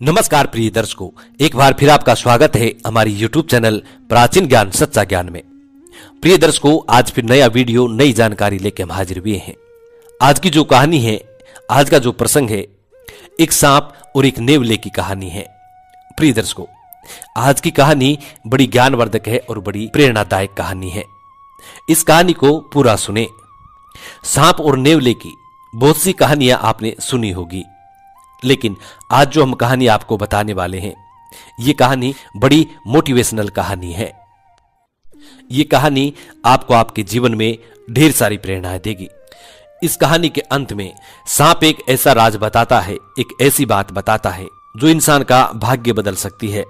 नमस्कार प्रिय दर्शकों, एक बार फिर आपका स्वागत है हमारी यूट्यूब चैनल प्राचीन ज्ञान सच्चा ज्ञान में। प्रिय दर्शकों, आज फिर नया वीडियो नई जानकारी लेकर हम हाजिर हुए हैं। आज की जो कहानी है, आज का जो प्रसंग है, एक सांप और एक नेवले की कहानी है। प्रिय दर्शकों, आज की कहानी बड़ी ज्ञानवर्धक है और बड़ी प्रेरणादायक कहानी है। इस कहानी को पूरा सुने। सांप और नेवले की बहुत सी कहानियां आपने सुनी होगी, लेकिन आज जो हम कहानी आपको बताने वाले हैं, ये कहानी बड़ी मोटिवेशनल कहानी है। ये कहानी आपको आपके जीवन में ढेर सारी प्रेरणाएं देगी। इस कहानी के अंत में सांप एक ऐसा राज बताता है, एक ऐसी बात बताता है जो इंसान का भाग्य बदल सकती है,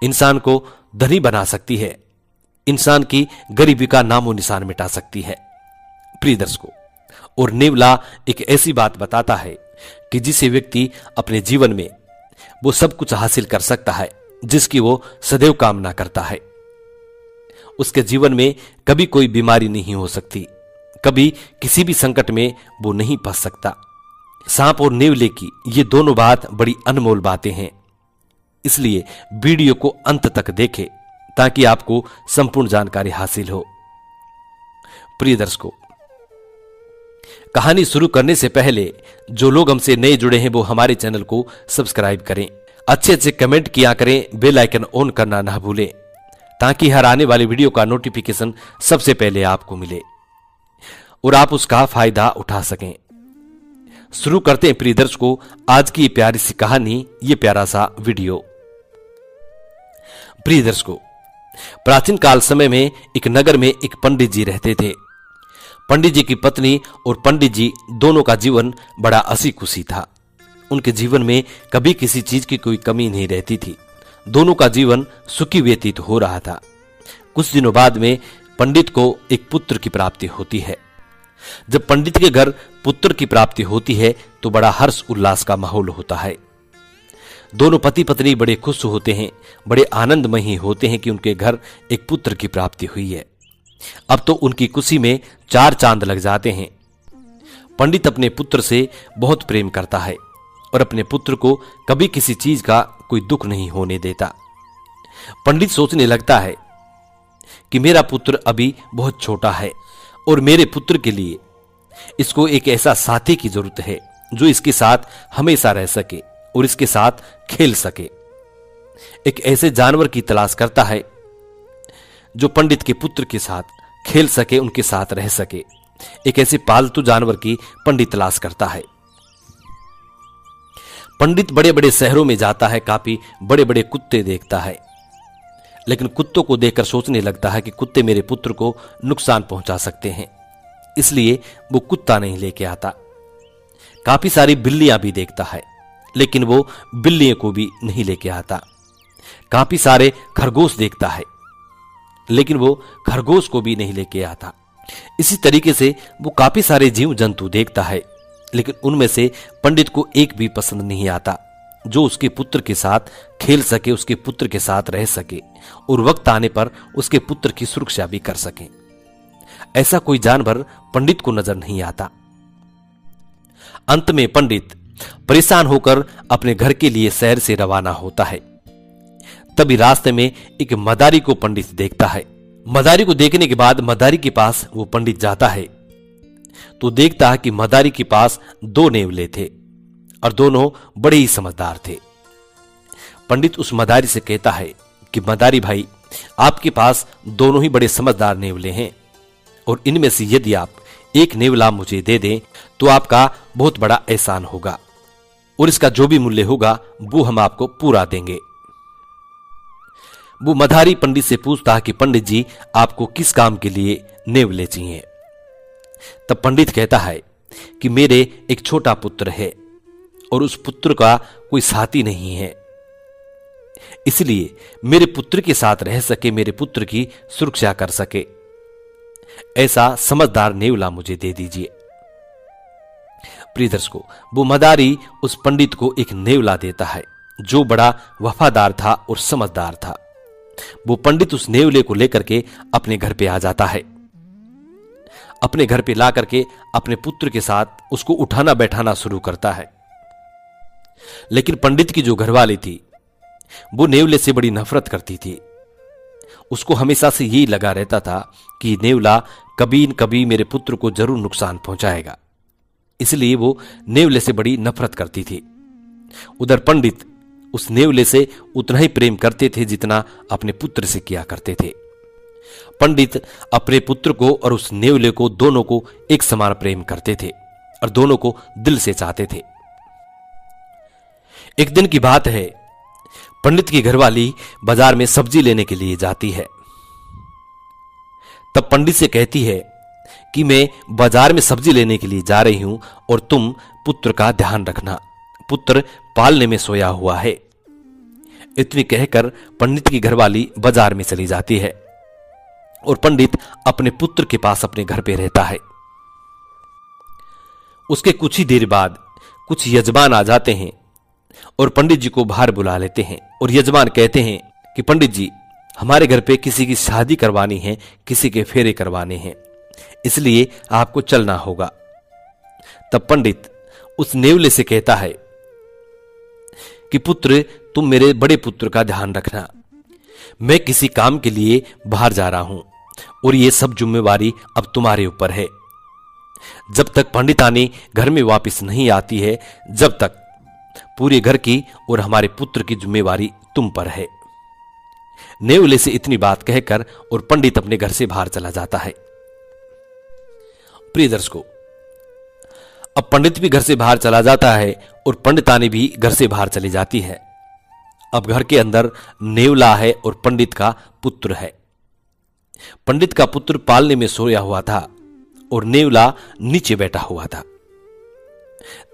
इंसान को धनी बना सकती है, इंसान की गरीबी का नामो निशान मिटा सकती है। प्रिय दर्शकों, और नेवला एक ऐसी बात बताता है कि जिसे व्यक्ति अपने जीवन में वो सब कुछ हासिल कर सकता है जिसकी वो सदैव कामना करता है। उसके जीवन में कभी कोई बीमारी नहीं हो सकती, कभी किसी भी संकट में वो नहीं फंस सकता। सांप और नेवले की ये दोनों बात बड़ी अनमोल बातें हैं, इसलिए वीडियो को अंत तक देखें ताकि आपको संपूर्ण जानकारी हासिल हो। प्रिय दर्शकों, कहानी शुरू करने से पहले जो लोग हमसे नए जुड़े हैं वो हमारे चैनल को सब्सक्राइब करें, अच्छे अच्छे कमेंट किया करें, बेल आइकन ऑन करना ना भूलें ताकि हर आने वाली वीडियो का नोटिफिकेशन सबसे पहले आपको मिले और आप उसका फायदा उठा सकें। शुरू करते हैं प्रिय दर्शकों आज की प्यारी सी कहानी, ये प्यारा सा वीडियो। प्रिय दर्शकों, प्राचीन काल समय में एक नगर में एक पंडित जी रहते थे। पंडित जी की पत्नी और पंडित जी दोनों का जीवन बड़ा हंसी खुशी था। उनके जीवन में कभी किसी चीज की कोई कमी नहीं रहती थी। दोनों का जीवन सुखी व्यतीत हो रहा था। कुछ दिनों बाद में पंडित को एक पुत्र की प्राप्ति होती है। जब पंडित के घर पुत्र की प्राप्ति होती है तो बड़ा हर्ष उल्लास का माहौल होता है। दोनों पति पत्नी बड़े खुश होते हैं, बड़े आनंदमयी होते हैं कि उनके घर एक पुत्र की प्राप्ति हुई है। अब तो उनकी खुशी में चार चांद लग जाते हैं। पंडित अपने पुत्र से बहुत प्रेम करता है और अपने पुत्र को कभी किसी चीज का कोई दुख नहीं होने देता। पंडित सोचने लगता है कि मेरा पुत्र अभी बहुत छोटा है और मेरे पुत्र के लिए इसको एक ऐसा साथी की जरूरत है जो इसके साथ हमेशा रह सके और इसके साथ खेल सके। एक ऐसे जानवर की तलाश करता है जो पंडित के पुत्र के साथ खेल सके, उनके साथ रह सके। एक ऐसे पालतू जानवर की पंडित तलाश करता है। पंडित बड़े बड़े शहरों में जाता है, काफी बड़े बड़े कुत्ते देखता है, लेकिन कुत्तों को देखकर सोचने लगता है कि कुत्ते मेरे पुत्र को नुकसान पहुंचा सकते हैं, इसलिए वो कुत्ता नहीं लेके आता। काफी सारी बिल्लियां भी देखता है, लेकिन वो बिल्लियों को भी नहीं लेके आता। काफी सारे खरगोश देखता है, लेकिन वो खरगोश को भी नहीं लेके आता। इसी तरीके से वो काफी सारे जीव जंतु देखता है, लेकिन उनमें से पंडित को एक भी पसंद नहीं आता जो उसके पुत्र के साथ खेल सके, उसके पुत्र के साथ रह सके और वक्त आने पर उसके पुत्र की सुरक्षा भी कर सके। ऐसा कोई जानवर पंडित को नजर नहीं आता। अंत में पंडित परेशान होकर अपने घर के लिए शहर से रवाना होता है। तभी रास्ते में एक मदारी को पंडित देखता है। मदारी को देखने के बाद मदारी के पास वो पंडित जाता है तो देखता है कि मदारी के पास दो नेवले थे और दोनों बड़े ही समझदार थे। पंडित उस मदारी से कहता है कि मदारी भाई, आपके पास दोनों ही बड़े समझदार नेवले हैं और इनमें से यदि आप एक नेवला मुझे दे दें तो आपका बहुत बड़ा एहसान होगा और इसका जो भी मूल्य होगा वो हम आपको पूरा देंगे। वो मदारी पंडित से पूछता है कि पंडित जी, आपको किस काम के लिए नेवले चाहिए? तब पंडित कहता है कि मेरे एक छोटा पुत्र है और उस पुत्र का कोई साथी नहीं है, इसलिए मेरे पुत्र के साथ रह सके, मेरे पुत्र की सुरक्षा कर सके, ऐसा समझदार नेवला मुझे दे दीजिए। प्रिय दर्शकों, वो मदारी उस पंडित को एक नेवला देता है जो बड़ा वफादार था और समझदार था। वो पंडित उस नेवले को लेकर के अपने घर पे आ जाता है। अपने घर पे ला करके अपने पुत्र के साथ उसको उठाना बैठाना शुरू करता है। लेकिन पंडित की जो घरवाली थी वो नेवले से बड़ी नफरत करती थी। उसको हमेशा से यही लगा रहता था कि नेवला कभी न कभी मेरे पुत्र को जरूर नुकसान पहुंचाएगा, इसलिए वो नेवले से बड़ी नफरत करती थी। उधर पंडित उस नेवले से उतना ही प्रेम करते थे जितना अपने पुत्र से किया करते थे। पंडित अपने पुत्र को और उस नेवले को दोनों को एक समान प्रेम करते थे और दोनों को दिल से चाहते थे। एक दिन की बात है, पंडित की घरवाली बाजार में सब्जी लेने के लिए जाती है। तब पंडित से कहती है कि मैं बाजार में सब्जी लेने के लिए जा रही हूं और तुम पुत्र का ध्यान रखना, पुत्र पालने में सोया हुआ है। इतनी कहकर पंडित की घरवाली बाजार में चली जाती है और पंडित अपने पुत्र के पास अपने घर पे रहता है। उसके कुछ ही देर बाद कुछ यजमान आ जाते हैं और पंडित जी को बाहर बुला लेते हैं और यजमान कहते हैं कि पंडित जी, हमारे घर पे किसी की शादी करवानी है, किसी के फेरे करवाने हैं, इसलिए आपको चलना होगा। तब पंडित उस नेवले से कहता है कि पुत्र, तुम मेरे बड़े पुत्र का ध्यान रखना, मैं किसी काम के लिए बाहर जा रहा हूं और ये सब जिम्मेवारी अब तुम्हारे ऊपर है। जब तक पंडितानी घर में वापस नहीं आती है, जब तक पूरे घर की और हमारे पुत्र की जिम्मेवारी तुम पर है। नेवले से इतनी बात कहकर और पंडित अपने घर से बाहर चला जाता है। प्रिय दर्शकों, अब पंडित भी घर से बाहर चला जाता है और पंडितानी भी घर से बाहर चली जाती है। अब घर के अंदर नेवला है और पंडित का पुत्र है। पंडित का पुत्र पालने में सोया हुआ था और नेवला नीचे बैठा हुआ था।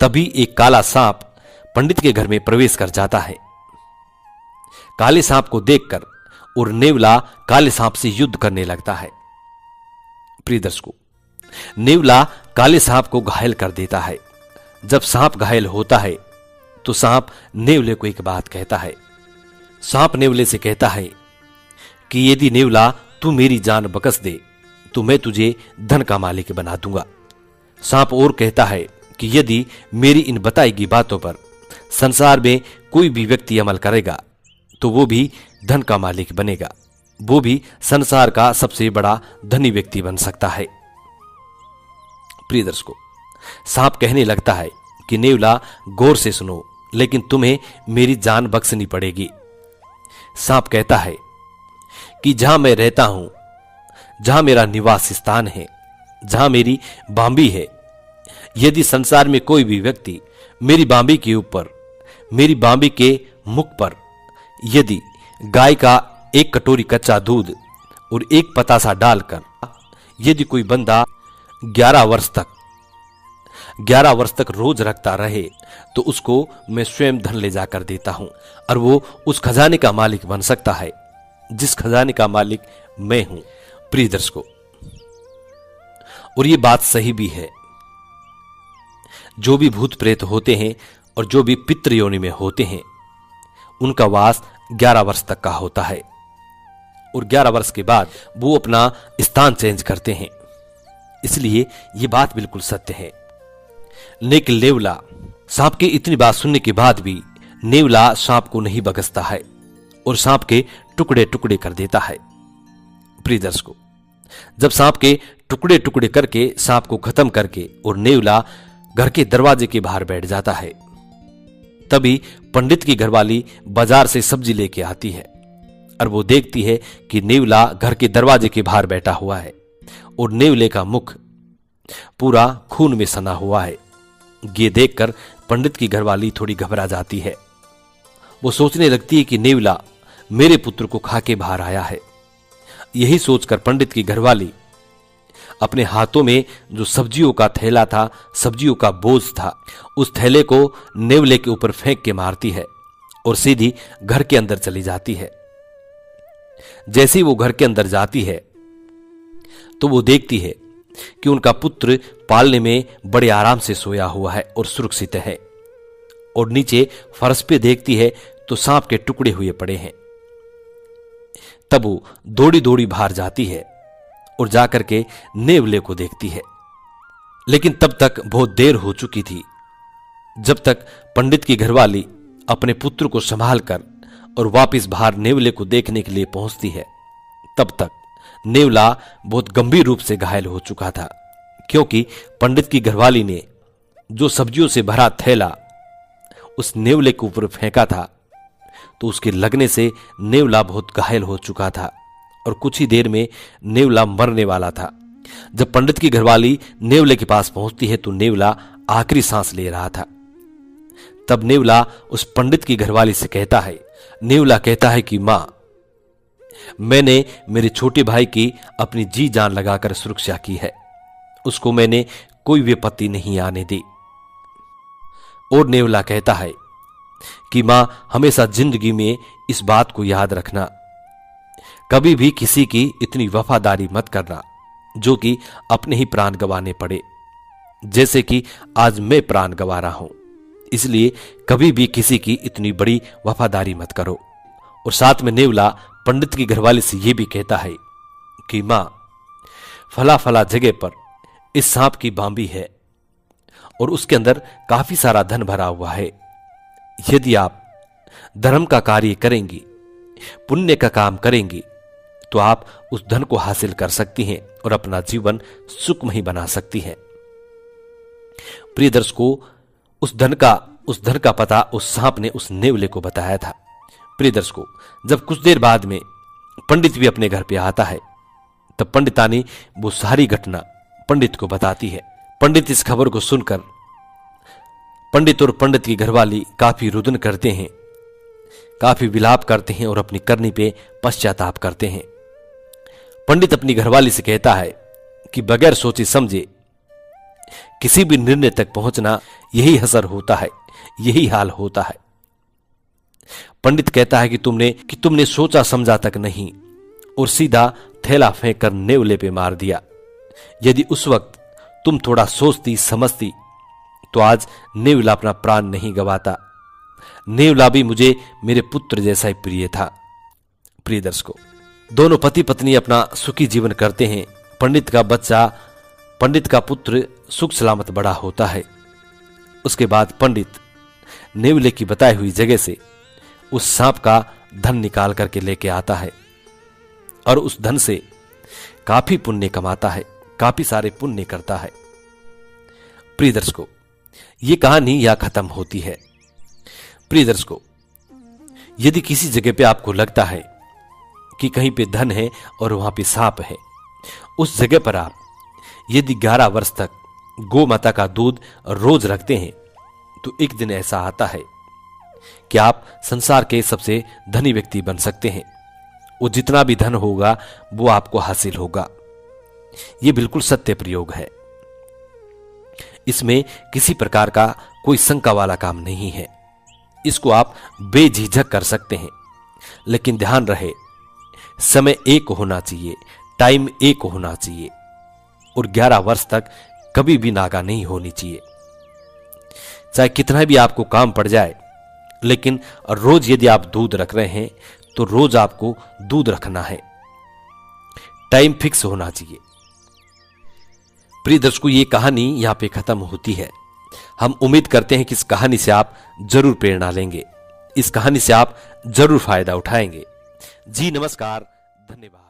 तभी एक काला सांप पंडित के घर में प्रवेश कर जाता है। काले सांप को देखकर और नेवला काले सांप से युद्ध करने लगता है। प्रिय दर्शकों, नेवला काले सांप को घायल कर देता है। जब सांप घायल होता है तो सांप नेवले को एक बात कहता है। सांप नेवले से कहता है कि यदि नेवला तू मेरी जान बख्श दे तो मैं तुझे धन का मालिक बना दूंगा। सांप और कहता है कि यदि मेरी इन बताई गई बातों पर संसार में कोई भी व्यक्ति अमल करेगा तो वो भी धन का मालिक बनेगा, वो भी संसार का सबसे बड़ा धनी व्यक्ति बन सकता है। प्रिय दर्शकों, सांप कहने लगता है कि नेवला, गौर से सुनो, लेकिन तुम्हें मेरी जान बख्शनी पड़ेगी। सांप कहता है कि जहां मैं रहता हूं, जहां मेरा निवास स्थान है, जहां मेरी बांबी है, यदि संसार में कोई भी व्यक्ति मेरी बांबी के ऊपर, मेरी बांबी के मुख पर यदि गाय का एक कटोरी कच्चा दूध और एक पतासा डालकर यदि कोई बंदा 11 वर्ष तक रोज रखता रहे तो उसको मैं स्वयं धन ले जाकर देता हूं और वो उस खजाने का मालिक बन सकता है जिस खजाने का मालिक मैं हूं। प्रिय दर्शकों, और ये बात सही भी है। जो भी भूत प्रेत होते हैं और जो भी पितृ योनि में होते हैं, उनका वास 11 वर्ष तक का होता है और 11 वर्ष के बाद वो अपना स्थान चेंज करते हैं। इसलिए ये बात बिल्कुल सत्य है। लेकिन नेवला, सांप की इतनी बात सुनने के बाद भी नेवला सांप को नहीं बख्शता है और सांप के टुकड़े टुकड़े कर देता है। प्रिय दर्शकों, जब सांप के टुकड़े टुकड़े करके सांप को खत्म करके और नेवला घर के दरवाजे के बाहर बैठ जाता है, तभी पंडित की घरवाली बाजार से सब्जी लेके आती है और वो देखती है कि नेवला घर के दरवाजे के बाहर बैठा हुआ है और नेवले का मुख पूरा खून में सना हुआ है। ये देखकर पंडित की घरवाली थोड़ी घबरा जाती है। वो सोचने लगती है कि नेवला मेरे पुत्र को खा के बाहर आया है। यही सोचकर पंडित की घरवाली अपने हाथों में जो सब्जियों का थैला था, सब्जियों का बोझ था, उस थैले को नेवले के ऊपर फेंक के मारती है और सीधी घर के अंदर चली जाती है। जैसे ही वो घर के अंदर जाती है तो वो देखती है कि उनका पुत्र पालने में बड़े आराम से सोया हुआ है और सुरक्षित है, और नीचे फर्श पे देखती है तो सांप के टुकड़े हुए पड़े हैं। तब वो दौड़ी दौड़ी बाहर जाती है और जाकर के नेवले को देखती है, लेकिन तब तक बहुत देर हो चुकी थी। जब तक पंडित की घरवाली अपने पुत्र को संभाल कर और वापस बाहर नेवले को देखने के लिए पहुंचती है, तब तक नेवला बहुत गंभीर रूप से घायल हो चुका था, क्योंकि पंडित की घरवाली ने जो सब्जियों से भरा थैला उस नेवले के ऊपर फेंका था, तो उसके लगने से नेवला बहुत घायल हो चुका था और कुछ ही देर में नेवला मरने वाला था। जब पंडित की घरवाली नेवले के पास पहुंचती है तो नेवला आखिरी सांस ले रहा था। तब नेवला उस पंडित की घरवाली से कहता है, नेवला कहता है कि मां, मैंने मेरे छोटे भाई की अपनी जी जान लगाकर सुरक्षा की है, उसको मैंने कोई विपत्ति नहीं आने दी। और नेवला कहता है कि मां, हमेशा जिंदगी में इस बात को याद रखना, कभी भी किसी की इतनी वफादारी मत करना जो कि अपने ही प्राण गंवाने पड़े, जैसे कि आज मैं प्राण गंवा रहा हूं। इसलिए कभी भी किसी की इतनी बड़ी वफादारी मत करो। और साथ में नेवला पंडित की घरवाली से यह भी कहता है कि मां, फला फला जगह पर इस सांप की बांबी है और उसके अंदर काफी सारा धन भरा हुआ है। यदि आप धर्म का कार्य करेंगी, पुण्य का काम करेंगी, तो आप उस धन को हासिल कर सकती हैं और अपना जीवन सुखमय बना सकती हैं। प्रिय दर्शकों, उस धन का पता उस सांप ने उस नेवले को बताया था। प्रिय दर्शकों, जब कुछ देर बाद में पंडित भी अपने घर पे आता है, तब पंडितानी वो सारी घटना पंडित को बताती है। पंडित इस खबर को सुनकर पंडित और पंडित की घरवाली काफी रुदन करते हैं, काफी विलाप करते हैं और अपनी करनी पे पश्चाताप करते हैं। पंडित अपनी घरवाली से कहता है कि बगैर सोचे समझे किसी भी निर्णय तक पहुंचना यही असर होता है, यही हाल होता है। पंडित कहता है कि तुमने सोचा समझा तक नहीं और सीधा थैला फेंककर नेवले पे मार दिया। यदि उस वक्त तुम थोड़ा सोचती समझती तो आज नेवला अपना प्राण नहीं गंवाता। नेवला भी मुझे मेरे पुत्र जैसा ही प्रिय था। प्रिय दर्शकों, दोनों पति पत्नी अपना सुखी जीवन करते हैं। पंडित का पुत्र सुख सलामत बड़ा होता है। उसके बाद पंडित नेवले की बताई हुई जगह से उस सांप का धन निकाल करके लेके आता है और उस धन से काफी पुण्य कमाता है, काफी सारे पुण्य करता है। प्रिय दर्शकों, ये कहानी यहां खत्म होती है। प्रिय दर्शकों, यदि किसी जगह पे आपको लगता है कि कहीं पे धन है और वहां पे सांप है, उस जगह पर आप यदि 11 वर्ष तक गौ माता का दूध रोज रखते हैं, तो एक दिन ऐसा आता है कि आप संसार के सबसे धनी व्यक्ति बन सकते हैं। वो जितना भी धन होगा वो आपको हासिल होगा। ये बिल्कुल सत्य प्रयोग है। इसमें किसी प्रकार का कोई शंका वाला काम नहीं है। इसको आप बेझिझक कर सकते हैं, लेकिन ध्यान रहे, समय एक होना चाहिए, टाइम एक होना चाहिए और 11 वर्ष तक कभी भी नागा नहीं होनी चाहिए। चाहे कितना भी आपको काम पड़ जाए, लेकिन रोज यदि आप दूध रख रहे हैं तो रोज आपको दूध रखना है। टाइम फिक्स होना चाहिए। प्रिय दर्शकों, ये कहानी यहां पे खत्म होती है। हम उम्मीद करते हैं कि इस कहानी से आप जरूर प्रेरणा लेंगे, इस कहानी से आप जरूर फायदा उठाएंगे। जी नमस्कार, धन्यवाद।